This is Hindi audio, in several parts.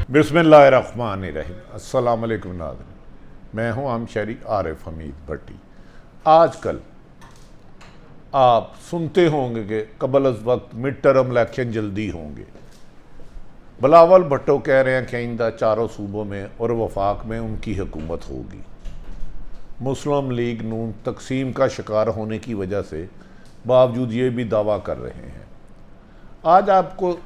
बिस्मिल्लाहिर्रहमानिर्रहीम। अस्सलाम वालेकुम नाज़रीन, मैं हूं आम शहरी आरिफ हमीद भट्टी। आजकल आप सुनते होंगे कि कबल अज़ वक्त मिड टर्म इलेक्शन जल्दी होंगे। बिलावल भुट्टो कह रहे हैं कि आइंदा चारों सूबों में और वफाक में उनकी हुकूमत होगी। मुस्लिम लीग नून तकसीम का शिकार होने की वजह से बावजूद ये भी दावा कर रहे हैं। आज आपको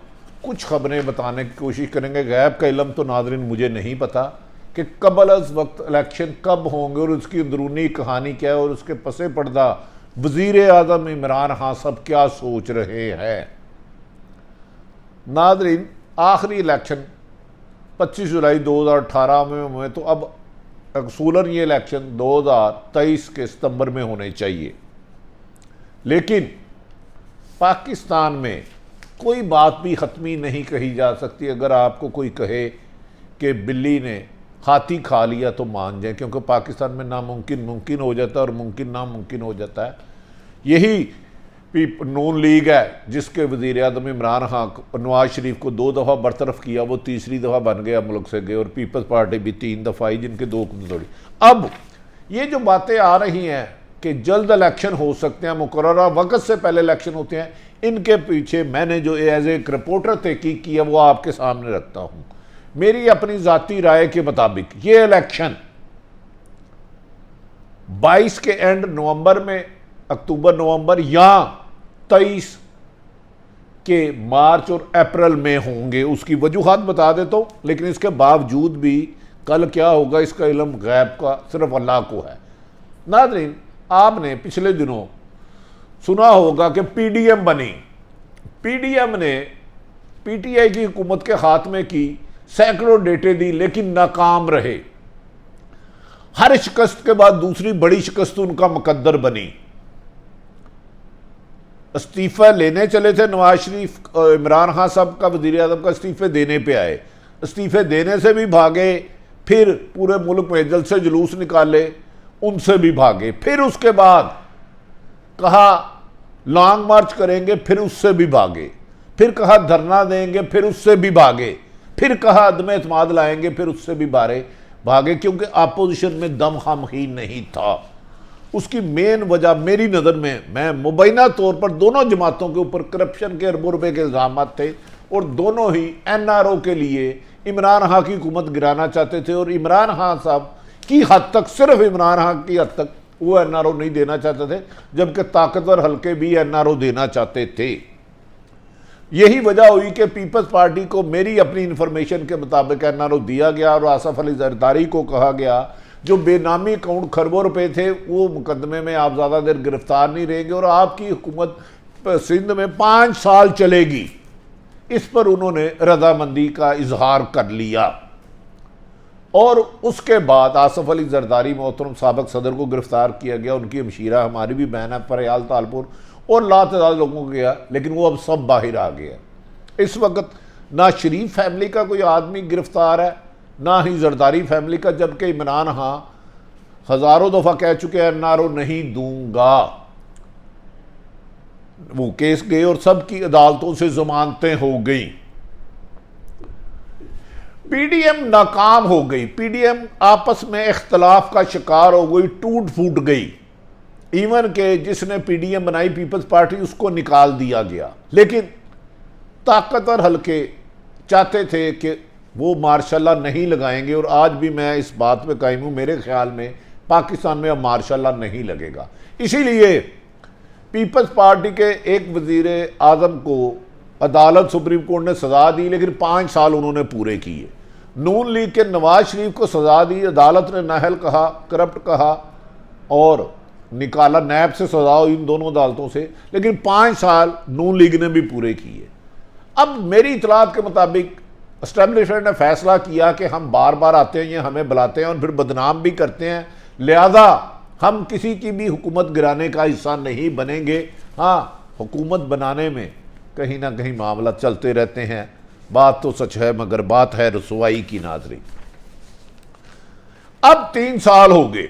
कुछ खबरें बताने की कोशिश करेंगे। गैब का इल्म तो नाज़रीन मुझे नहीं पता कि कबल अज़ वक्त इलेक्शन कब होंगे और उसकी अंदरूनी कहानी क्या है और उसके पसे पर्दा वज़ीर आज़म इमरान खान सब क्या सोच रहे हैं। नाज़रीन, आखिरी इलेक्शन 25 जुलाई 2018 में हुए, तो अब असूलन ये इलेक्शन 2023 के सितंबर में होने चाहिए। लेकिन पाकिस्तान में कोई बात भी ख़त्मी नहीं कही जा सकती। अगर आपको कोई कहे कि बिल्ली ने हाथी खा लिया तो मान जाए, क्योंकि पाकिस्तान में नामुमकिन मुमकिन हो जाता है और मुमकिन नामुमकिन हो जाता है। यही नून लीग है जिसके वज़ीर आज़म इमरान खान नवाज शरीफ को 2 दफ़ा बरतरफ किया, वो तीसरी दफ़ा बन गया मुल्क से गए, और पीपल्स पार्टी भी 3 दफ़ा आई जिनके 2 कमजोरी। अब ये जो बातें आ रही हैं कि जल्द इलेक्शन हो सकते हैं, मुकर्ररा वक्त से पहले इलेक्शन होते हैं, इनके पीछे मैंने जो एज एक रिपोर्टर तहकीक की है वो आपके सामने रखता हूँ। मेरी अपनी ज़ाती राय के मुताबिक ये इलेक्शन 22 के एंड नवंबर में, अक्टूबर नवंबर, या 23 के मार्च और अप्रैल में होंगे। उसकी वजूहात बता देता हूँ, लेकिन इसके बावजूद भी कल क्या होगा इसका इल्म गैब का सिर्फ अल्लाह को है। नाज़रीन, आपने पिछले दिनों सुना होगा कि पीडीएम बनी। पीडीएम ने पीटीआई की हुकूमत के खात्मे की सैकड़ों डेटे दी, लेकिन नाकाम रहे। हर शिकस्त के बाद दूसरी बड़ी शिकस्त उनका मुकद्दर बनी। इस्तीफा लेने चले थे नवाज शरीफ, इमरान खान साहब का वज़ीर आज़म का, इस्तीफे देने पे आए, इस्तीफे देने से भी भागे, फिर पूरे मुल्क में जल्द से जुलूस निकाले, उनसे भी भागे, फिर उसके बाद कहा लॉन्ग मार्च करेंगे, फिर उससे भी भागे, फिर कहा धरना देंगे, फिर उससे भी भागे, फिर कहा अदम एतमाद लाएंगे, फिर उससे भी भागे, क्योंकि अपोजिशन में दम खम ही नहीं था। उसकी मेन वजह मेरी नज़र में, मैं मुबैना तौर पर दोनों जमातों के ऊपर करप्शन के अरबों रुपए के इल्ज़ाम थे, और दोनों ही एनआरओ के लिए इमरान खान की हुकूमत गिराना चाहते थे, और इमरान खान साहब की हद तक, सिर्फ इमरान खान की हद तक वो एनआरओ नहीं देना चाहते थे, जबकि ताकतवर हल्के भी एनआरओ देना चाहते थे। यही वजह हुई कि पीपल्स पार्टी को मेरी अपनी इंफॉर्मेशन के मुताबिक एनआरओ दिया गया, और आसफ अली जरदारी को कहा गया, जो बेनामी अकाउंट खरबों रुपए थे, वो मुकदमे में आप ज़्यादा देर गिरफ्तार नहीं रहेंगे और आपकी हुकूमत सिंध में 5 साल चलेगी। इस पर उन्होंने रजामंदी का इजहार कर लिया, और उसके बाद आसफ अली जरदारी मोहतरम साबिक सदर को गिरफ्तार किया गया। उनकी हमशीरा हमारी भी बहन है फरयाल तालपुर, और लातादाद लोगों को गया, लेकिन वो अब सब बाहर आ गया। इस वक्त ना शरीफ फैमिली का कोई आदमी गिरफ्तार है, ना ही जरदारी फैमिली का, जबकि इमरान खान हज़ारों दफ़ा कह चुके हैं एनआरओ नहीं दूंगा। वो केस गए और सबकी अदालतों से जमानतें हो गई। पीडीएम नाकाम हो गई, पीडीएम आपस में इख्तलाफ का शिकार हो गई, टूट फूट गई। इवन के जिसने पीडीएम बनाई पीपल्स पार्टी, उसको निकाल दिया गया। लेकिन ताकतवर हल्के चाहते थे कि वो मार्शल नहीं लगाएंगे, और आज भी मैं इस बात पे कायम हूँ। मेरे ख्याल में पाकिस्तान में अब मार्शल नहीं लगेगा। इसीलिए पीपल्स पार्टी के एक वज़ीर आज़म को अदालत सुप्रीम कोर्ट ने सज़ा दी, लेकिन 5 साल उन्होंने पूरे किए। नून लीग के नवाज शरीफ को सज़ा दी, अदालत ने नाहल कहा, करप्ट कहा, और निकाला, नैब से सज़ा हुई इन दोनों अदालतों से, लेकिन 5 साल नून लीग ने भी पूरे किए। अब मेरी इतलात के मुताबिक एस्टेब्लिशमेंट ने फैसला किया कि हम बार बार आते हैं, ये हमें बुलाते हैं और फिर बदनाम भी करते हैं, लिहाजा हम किसी की भी हुकूमत गिराने का हिस्सा नहीं बनेंगे। हाँ, हुकूमत बनाने में कहीं ना कहीं मामला चलते रहते हैं, बात तो सच है, मगर बात है रसवाई की। नाज़रीन, अब 3 साल हो गए।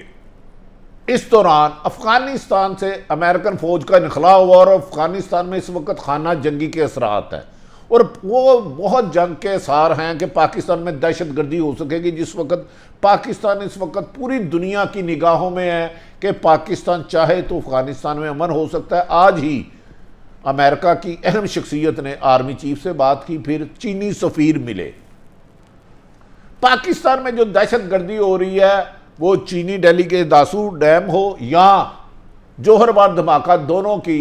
इस दौरान अफगानिस्तान से अमेरिकन फौज का निखला हुआ, और अफगानिस्तान में इस वक्त खाना जंगी के असरात है। और वो बहुत जंग के आसार हैं कि पाकिस्तान में दहशतगर्दी हो सकेगी, जिस वक्त पाकिस्तान इस वक्त पूरी दुनिया की निगाहों में है कि पाकिस्तान चाहे तो अफगानिस्तान में अमन हो सकता है। आज ही अमेरिका की अहम शख्सियत ने आर्मी चीफ से बात की, फिर चीनी सफीर मिले। पाकिस्तान में जो दहशतगर्दी हो रही है वो चीनी दिल्ली के दासू डैम हो या जोहरबाद धमाका, दोनों की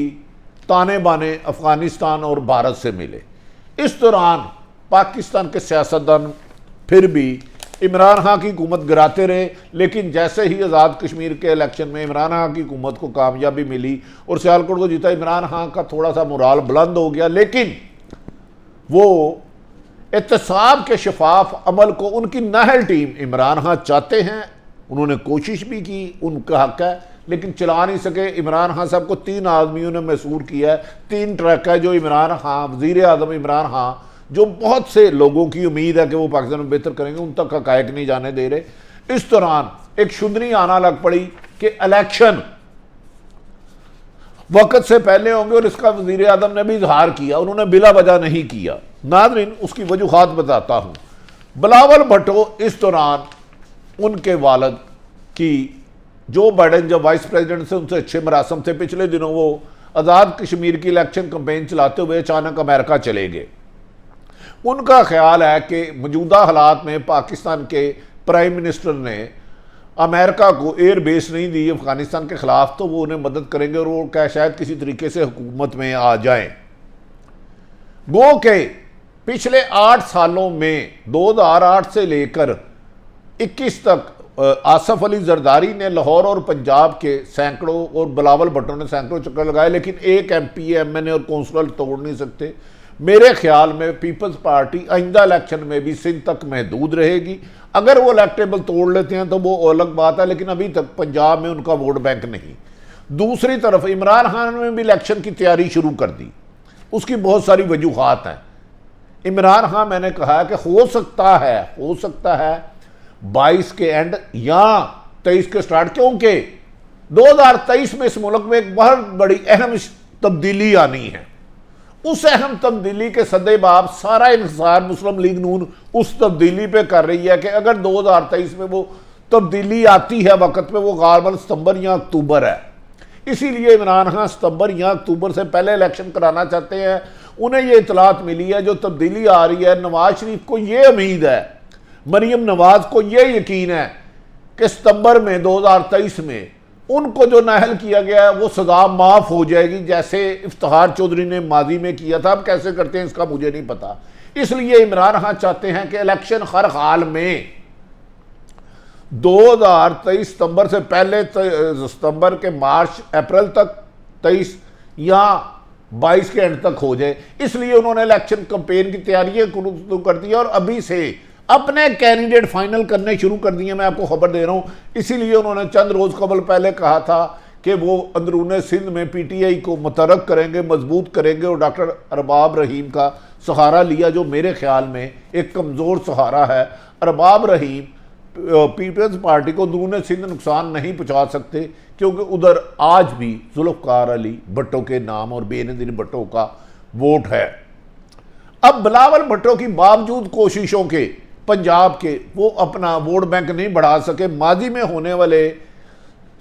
ताने बाने अफगानिस्तान और भारत से मिले। इस दौरान पाकिस्तान के सियासतदान फिर भी इमरान खान की हुकूमत गिराते रहे, लेकिन जैसे ही आज़ाद कश्मीर के इलेक्शन में इमरान खान की हुकूमत को कामयाबी मिली और सियालकोट को जीता, इमरान खान का थोड़ा सा मोराल बुलंद हो गया। लेकिन वो एहतसाब के शफाफ अमल को उनकी नाहल टीम इमरान खान चाहते हैं, उन्होंने कोशिश भी की, उनका हक है, लेकिन चला नहीं सके। इमरान खान साहब को 3 आदमियों ने मैसूर किया है, 3 ट्रक है जो इमरान खान, वज़ीर आज़म इमरान खान, जो बहुत से लोगों की उम्मीद है कि वो पाकिस्तान में बेहतर करेंगे, उन तक हक़ाइक़ नहीं जाने दे रहे। इस दौरान एक शुदनी आना लग पड़ी कि इलेक्शन वक्त से पहले होंगे, और इसका वज़ीर आज़म ने भी इजहार किया, उन्होंने बिला वजह नहीं किया। नाज़रीन, उसकी वजूहात बताता हूँ। बिलावल भुट्टो इस दौरान उनके वालिद की, जो बाइडेन जब वाइस प्रेसिडेंट से उनसे अच्छे मरासम थे, पिछले दिनों वो आज़ाद कश्मीर की इलेक्शन कैंपेन चलाते हुए अचानक अमेरिका चले गए। उनका ख्याल है कि मौजूदा हालात में पाकिस्तान के प्राइम मिनिस्टर ने अमेरिका को एयर बेस नहीं दी अफगानिस्तान के ख़िलाफ़, तो वो उन्हें मदद करेंगे और वो क्या शायद किसी तरीके से हुकूमत में आ जाएं। गो के पिछले 8 सालों में 2008 से लेकर 21 तक आसफ अली जरदारी ने लाहौर और पंजाब के सैकड़ों और बिलावल भुट्टो ने सैकड़ों चक्कर लगाए, लेकिन एक MP, MN और कौंसलर तोड़ नहीं सकते। मेरे ख्याल में पीपल्स पार्टी आइंदा इलेक्शन में भी सिंध तक महदूद रहेगी। अगर वो इलेक्टेबल तोड़ लेते हैं तो वो अलग बात है, लेकिन अभी तक पंजाब में उनका वोट बैंक नहीं। दूसरी तरफ इमरान खान ने भी इलेक्शन की तैयारी शुरू कर दी, उसकी बहुत सारी वजूहात हैं। इमरान खान, मैंने कहा है कि हो सकता है 22 के एंड या 23 के स्टार्ट, क्योंकि 2023 में इस मुल्क में एक बहुत बड़ी अहम तब्दीली आनी है। उस अहम तब्दीली के सदेबाब सारा इंतजार मुस्लिम लीग नून उस तब्दीली पे कर रही है कि अगर 2023 में वो तब्दीली आती है वक्त पे, वो गालबन सितंबर या अक्टूबर है। इसीलिए इमरान खान सितंबर या अक्टूबर से पहले इलेक्शन कराना चाहते हैं। उन्हें ये इतलात मिली है, जो तब्दीली आ रही है, नवाज शरीफ को ये उम्मीद है, मरीम नवाज को ये यकीन है कि सितंबर में 2023 में उनको जो नाहल किया गया है वो सजा माफ हो जाएगी, जैसे इफ्तिखार चौधरी ने माजी में किया था। अब कैसे करते हैं इसका मुझे नहीं पता। इसलिए इमरान खान चाहते हैं कि इलेक्शन हर हाल में 2023 सितंबर से पहले, सितंबर के मार्च अप्रैल तक 23 या 22 के एंड तक हो जाए। इसलिए उन्होंने इलेक्शन कैंपेन की तैयारियां शुरू कर दी और अभी से अपने कैंडिडेट फाइनल करने शुरू कर दिए। मैं आपको खबर दे रहा हूं। इसीलिए उन्होंने चंद रोज कबल पहले कहा था कि वो अंदरूने सिंध में PTI को मुतरक करेंगे, मजबूत करेंगे, और डॉक्टर अरबाब रहीम का सहारा लिया, जो मेरे ख्याल में एक कमज़ोर सहारा है। अरबाब रहीम पीपल्स पार्टी को अंदरूने सिंध नुकसान नहीं पहुँचा सकते, क्योंकि उधर आज भी जुल्फ़िकार अली भुट्टो के नाम और बेनज़ीर भुट्टो का वोट है। अब बिलावल भुट्टो की बावजूद कोशिशों के पंजाब के, वो अपना वोट बैंक नहीं बढ़ा सके। माजी में होने वाले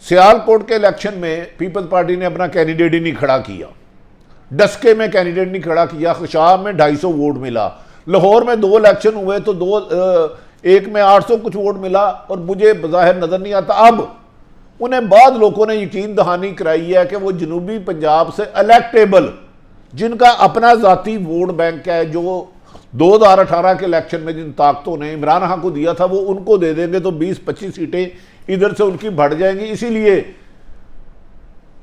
सियालकोट के इलेक्शन में पीपल्स पार्टी ने अपना कैंडिडेट ही नहीं खड़ा किया, डस्के में कैंडिडेट नहीं खड़ा किया। खुशाब में 250 वोट मिला। लाहौर में 2 इलेक्शन हुए तो एक में 800 कुछ वोट मिला, और मुझे बज़ाहिर नज़र नहीं आता। अब उन्हें बाद लोगों ने यकीन दहानी कराई है कि वो जनूबी पंजाब से इलेक्टेबल, जिनका अपना ज़ाती वोट बैंक है, जो 2018 के इलेक्शन में जिन ताकतों ने इमरान खान को दिया था, वो उनको दे देंगे तो 20-25 सीटें इधर से उनकी बढ़ जाएंगी। इसीलिए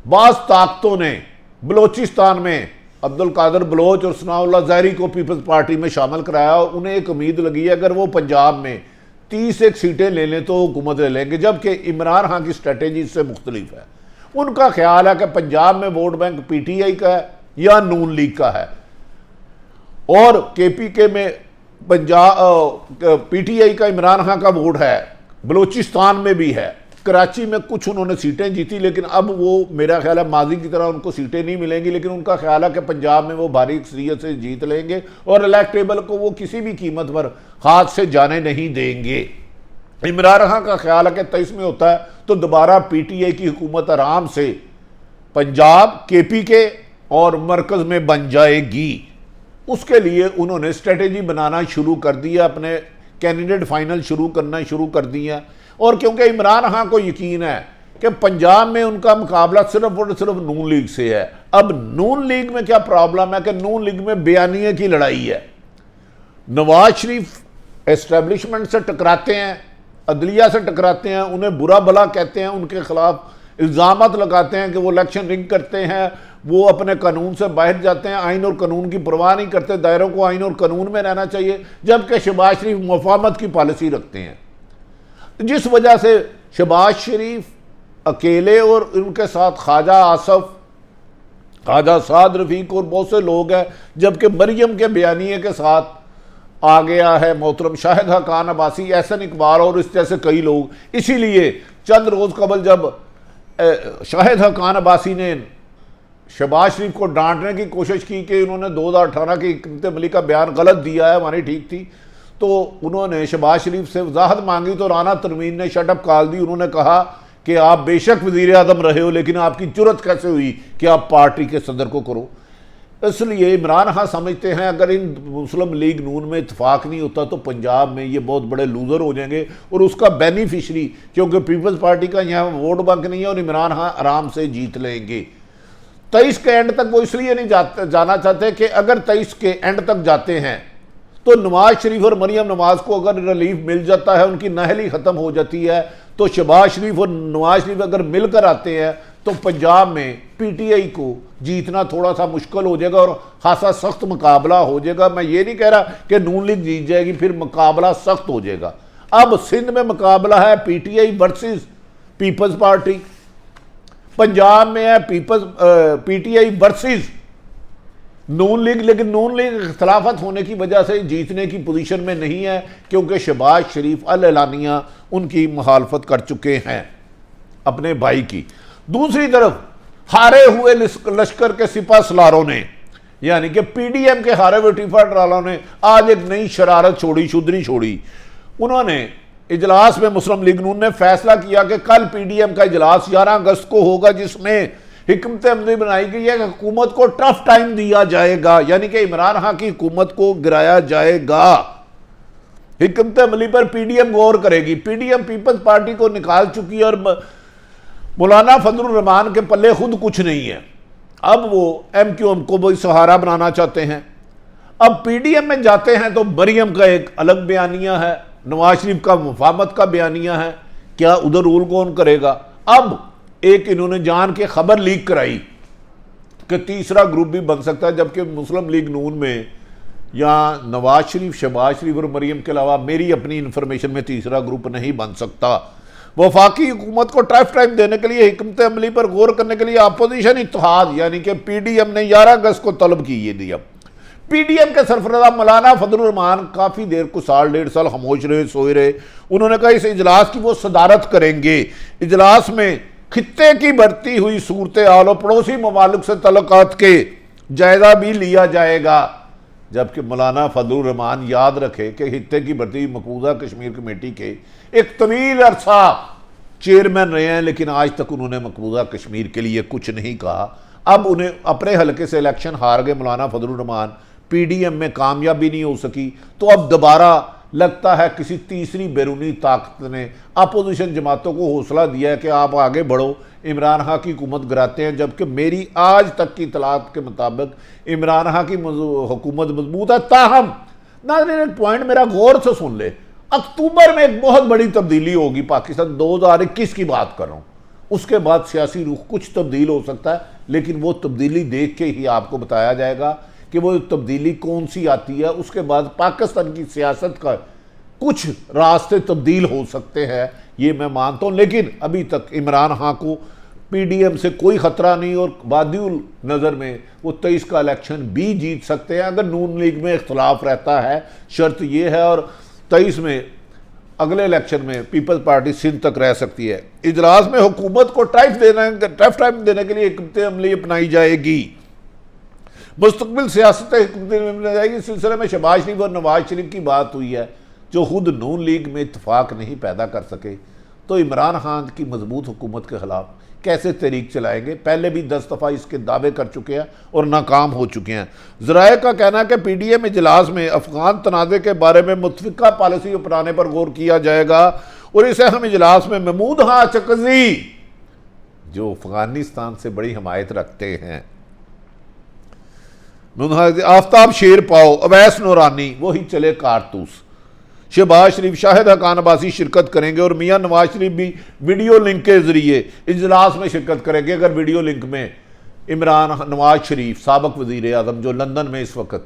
बास ताकतों ने बलोचिस्तान में अब्दुल कादिर बलोच और सनाउल्लाह ज़हरी को पीपल्स पार्टी में शामिल कराया, और उन्हें एक उम्मीद लगी है अगर वो पंजाब में 31 सीटें ले लें तो हुकूमत ले लेंगे। जबकि इमरान खान की स्ट्रेटेजी इससे मुख्तलिफ है। उनका ख्याल है कि पंजाब में वोट बैंक PTI का है या नून लीग का है, और KPK में पंजाब PTI का इमरान खान का वोट है, बलोचिस्तान में भी है, कराची में कुछ उन्होंने सीटें जीती, लेकिन अब वो मेरा ख्याल है माजी की तरह उनको सीटें नहीं मिलेंगी, लेकिन उनका ख्याल है कि पंजाब में वो भारी अक्सरियत से जीत लेंगे और इलेक्टेबल को वो किसी भी कीमत पर हाथ से जाने नहीं देंगे। इमरान खान का ख्याल है कि 23 में होता है तो दोबारा पीटीआई की हुकूमत आराम से पंजाब, केपी के और मरकज में बन जाएगी। उसके लिए उन्होंने स्ट्रेटेजी बनाना शुरू कर दिया, अपने कैंडिडेट फाइनल करना शुरू कर दिया। और क्योंकि इमरान खान को यकीन है कि पंजाब में उनका मुकाबला सिर्फ और सिर्फ नून लीग से है। अब नून लीग में क्या प्रॉब्लम है कि नून लीग में बयानिए की लड़ाई है। नवाज शरीफ एस्टेब्लिशमेंट से टकराते हैं, अदलिया से टकराते हैं, उन्हें बुरा भला कहते हैं, उनके खिलाफ इल्ज़ामात लगाते हैं कि वो इलेक्शन रिग करते हैं, वो अपने कानून से बाहर जाते हैं, आइन और कानून की परवाह नहीं करते, दायरों को आइन और कानून में रहना चाहिए, जबकि शहबाज शरीफ मुफाहमत की पॉलिसी रखते हैं। जिस वजह से शहबाज शरीफ अकेले और उनके साथ ख्वाजा आसफ, ख्वाजा साद रफीक और बहुत से लोग हैं, जबकि मरियम के बयानिए के साथ आ गया है मोहतरम शाहिद खान अब्बासी, एहसन इकबाल और इस जैसे कई लोग। इसीलिए चंद रोज़ कबल जब शाहिद खान अब्बासी ने शहबाज शरीफ को डांटने की कोशिश की कि उन्होंने 2018 की हिकमत अमली का बयान गलत दिया है, हमारी ठीक थी, तो उन्होंने शहबाज शरीफ से वजाहत मांगी तो राना तरमीन ने शटअप कॉल दी। उन्होंने कहा कि आप बेशक वज़ीर आज़म रहे हो, लेकिन आपकी जुर्रत कैसे हुई कि आप पार्टी के सदर को करो। इसलिए इमरान खान समझते हैं अगर इन मुस्लिम लीग नून में इतफाक़ नहीं होता तो पंजाब में ये बहुत बड़े लूज़र हो जाएंगे और उसका बेनिफिशरी, क्योंकि पीपल्स पार्टी का यहाँ वोट बैंक नहीं है और इमरान खान आराम से जीत लेंगे। 23 के एंड तक वो इसलिए नहीं जाना चाहते कि अगर 23 के एंड तक जाते हैं तो नवाज शरीफ और मरियम नवाज को अगर रिलीफ मिल जाता है, उनकी नाहली ख़त्म हो जाती है, तो शहबाज शरीफ और नवाज शरीफ अगर मिलकर आते हैं तो पंजाब में पीटीआई को जीतना थोड़ा सा मुश्किल हो जाएगा और खासा सख्त मुकाबला हो जाएगा। मैं ये नहीं कह रहा कि नून लीग जीत जाएगी, फिर मुकाबला सख्त हो जाएगा। अब सिंध में मुकाबला है PTI versus peoples party, Punjab में है पीटीआई वर्सेस नून लीग, लेकिन नून लीग इख्तलाफत होने की वजह से जीतने की पोजीशन में नहीं है, क्योंकि शहबाज शरीफ अल-एलानिया उनकी मुखालफत कर चुके हैं अपने भाई की। दूसरी तरफ हारे हुए लश्कर के सिपा सलारों ने, यानी कि पीडीएम के हारे हुए टीफा डरालों ने आज एक नई शरारत छोड़ी, शुदरी छोड़ी। उन्होंने इजलास में मुस्लिम लीग नून ने फैसला किया कि कल पीडीएम का इजलास 11 अगस्त को होगा, जिसमें हिकमत अमली बनाई गई है कि हुकूमत को टफ टाइम दिया जाएगा, यानी कि इमरान खान की हुकूमत को गिराया जाएगा। हिकमत अमली पर पीडीएम गौर करेगी। पीडीएम पीपल्स पार्टी को निकाल चुकी है और मौलाना फजलुर रहमान के पल्ले खुद कुछ नहीं है। अब वो एमक्यूएम को भी सहारा बनाना चाहते हैं। अब पीडीएम में जाते हैं तो मरियम का एक अलग बयानिया है, नवाज शरीफ का मुफाहमत का बयानिया है, क्या उधर रूल कौन करेगा। अब एक इन्होंने जान के खबर लीक कराई कि तीसरा ग्रुप भी बन सकता है, जबकि मुस्लिम लीग नून में या नवाज शरीफ, शहबाज शरीफ और मरियम के अलावा मेरी अपनी इंफॉर्मेशन में तीसरा ग्रुप नहीं बन सकता। वफाकी हुकूमत को टफ टाइम देने के लिए, हिकमत अमली पर गौर करने के लिए अपोजिशन इत्तेहाद यानी कि पीडीएम ने 11 अगस्त को तलब की ये दिया। पीडीएम के सरफराज मौलाना फजलुर रहमान काफ़ी देर को साल डेढ़ साल खामोश रहे, सोए रहे। उन्होंने कहा इस इजलास की वो सदारत करेंगे। इजलास में खित्ते की बढ़ती हुई सूरत हाल और पड़ोसी ममालिक से तल्लुकात के जायजा भी लिया जाएगा। जबकि मौलाना फजलुर रहमान याद रखे कि खित्ते की बढ़ती हुई मकबूजा कश्मीर कमेटी के एक तवील अरसा चेयरमैन रहे हैं, लेकिन आज तक उन्होंने मकबूजा कश्मीर के लिए कुछ नहीं कहा। अब उन्हें अपने हल्के से इलेक्शन हार गए मौलाना फजलुर रहमान, पीडीएम में कामयाबी नहीं हो सकी, तो अब दोबारा लगता है किसी तीसरी बैरूनी ताकत ने अपोजिशन जमातों को हौसला दिया है कि आप आगे बढ़ो, इमरान खान की हुकूमत गिराते हैं। जबकि मेरी आज तक की इतलात के मुताबिक इमरान खान की हुकूमत मजबूत है। ताहम नाज़रीन एक पॉइंट मेरा गौर से सुन ले, अक्टूबर में एक बहुत बड़ी तब्दीली होगी पाकिस्तान, 2021 की बात कर रहा हूँ। उसके बाद सियासी रुख कुछ तब्दील हो सकता है, लेकिन वो तब्दीली देख के ही आपको बताया जाएगा कि वो तब्दीली कौन सी आती है। उसके बाद पाकिस्तान की सियासत का कुछ रास्ते तब्दील हो सकते हैं, ये मैं मानता हूँ। लेकिन अभी तक इमरान खान को पीडीएम से कोई ख़तरा नहीं और वादिउल नज़र में वो 23 का इलेक्शन भी जीत सकते हैं अगर नून लीग में इख्तलाफ रहता है। शर्त ये है और 23 में अगले इलेक्शन में पीपल्स पार्टी सिंध तक रह सकती है। इजलास में हुकूमत को टफ टाइम देने के लिए हिकमत अमली अपनाई जाएगी। मुस्तकबिल सियासत हिकमत जाएगी। इस सिलसिले में शहबाज शरीफ और नवाज शरीफ की बात हुई है, जो खुद नून लीग में इत्तफाक नहीं पैदा कर सके, तो इमरान खान की मजबूत हुकूमत के खिलाफ कैसे तहरीक चलाएंगे। पहले भी 10 दफ़ा इसके दावे कर चुके हैं और नाकाम हो चुके हैं। ज़राए का कहना है कि PDM इजलास में अफगान तनाज़े के बारे में मुतफ़िका पॉलिसी अपनाने पर गौर किया जाएगा और इसे हम इजलास में महमूद हाँ चकजी, जो अफगानिस्तान से बड़ी हमायत रखते हैं, आफ्ताब शेर पाओ, अवैस नूरानी, वही चले कारतूस, शहबाज शरीफ, शाहिद हकान अब्बासी शिरकत करेंगे और मियां नवाज शरीफ भी वीडियो लिंक के जरिए इजलास में शिरकत करेंगे। अगर वीडियो लिंक में इमरान नवाज शरीफ साबिक वज़ीर आज़म जो लंदन में इस वक्त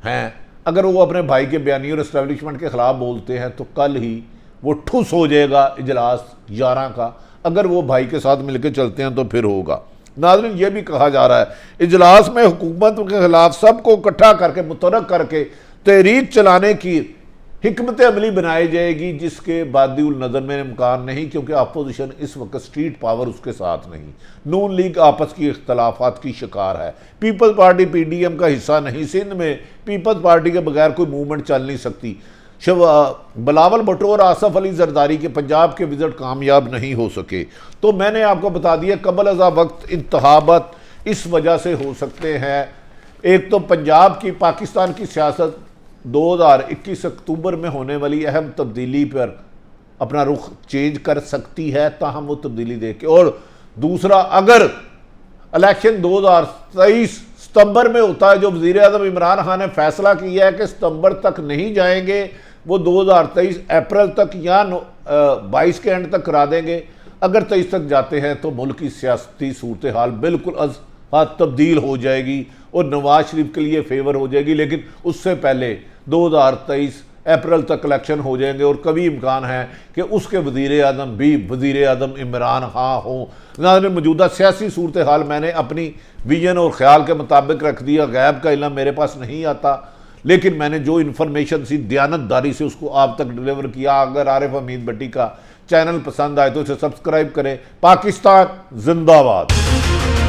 हैं, अगर वो अपने भाई के बयानी और इस्टेब्लिशमेंट के खिलाफ बोलते हैं तो कल ही वो ठुस हो जाएगा इजलास 11 का। अगर वो भाई के साथ मिलकर चलते हैं तो फिर होगा। नाज़रीन, ये भी कहा जा रहा है इजलास में हुकूमत के खिलाफ सबको इकट्ठा करके मुतरक करके तहरीक चलाने की हिकमत अमली बनाई जाएगी, जिसके बादिउल नज़र में इम्कान नहीं, क्योंकि अपोजिशन इस वक्त स्ट्रीट पावर उसके साथ नहीं। नून लीग आपस की इख्तलाफात की शिकार है। पीपल्स पार्टी PDM का हिस्सा नहीं। सिंध में पीपल्स पार्टी के बगैर कोई मूवमेंट चल नहीं सकती। बिलावल भुट्टो और आसफ अली जरदारी के पंजाब के विजिट कामयाब नहीं हो सके। तो मैंने आपको बता दिया कबल अज़ा वक्त इंतखाबात इस वजह से हो सकते हैं। एक तो पंजाब की पाकिस्तान की सियासत 2021 अक्टूबर में होने वाली अहम तब्दीली पर अपना रुख चेंज कर सकती है, ताहम वो तब्दीली देख के। और दूसरा, अगर इलेक्शन 2023 सितंबर में होता है, जो वज़ीर आज़म इमरान खान ने फैसला किया है कि सितंबर तक नहीं जाएंगे, वो 2023 अप्रैल तक या 22 के एंड तक करा देंगे। अगर 23 तक जाते हैं तो मुल्क की सियासती सूरत हाल बिल्कुल तब्दील हो जाएगी और नवाज शरीफ के लिए फेवर हो जाएगी। लेकिन उससे पहले 2023 अप्रैल तक इलेक्शन हो जाएंगे और कभी इम्कान है कि उसके वज़ीर आज़म भी वज़ीर आज़म इमरान खान हों। नाज़रीन, मौजूदा सियासी सूरत हाल मैंने अपनी विजन और ख्याल के मुताबिक रख दिया। गैब का इल्म मेरे पास नहीं आता, लेकिन मैंने जो इन्फॉर्मेशन सी दयानतदारी से उसको आप तक डिलीवर किया। अगर आरिफ हमीद भट्टी का चैनल पसंद आए तो इसे सब्सक्राइब करें। पाकिस्तान जिंदाबाद।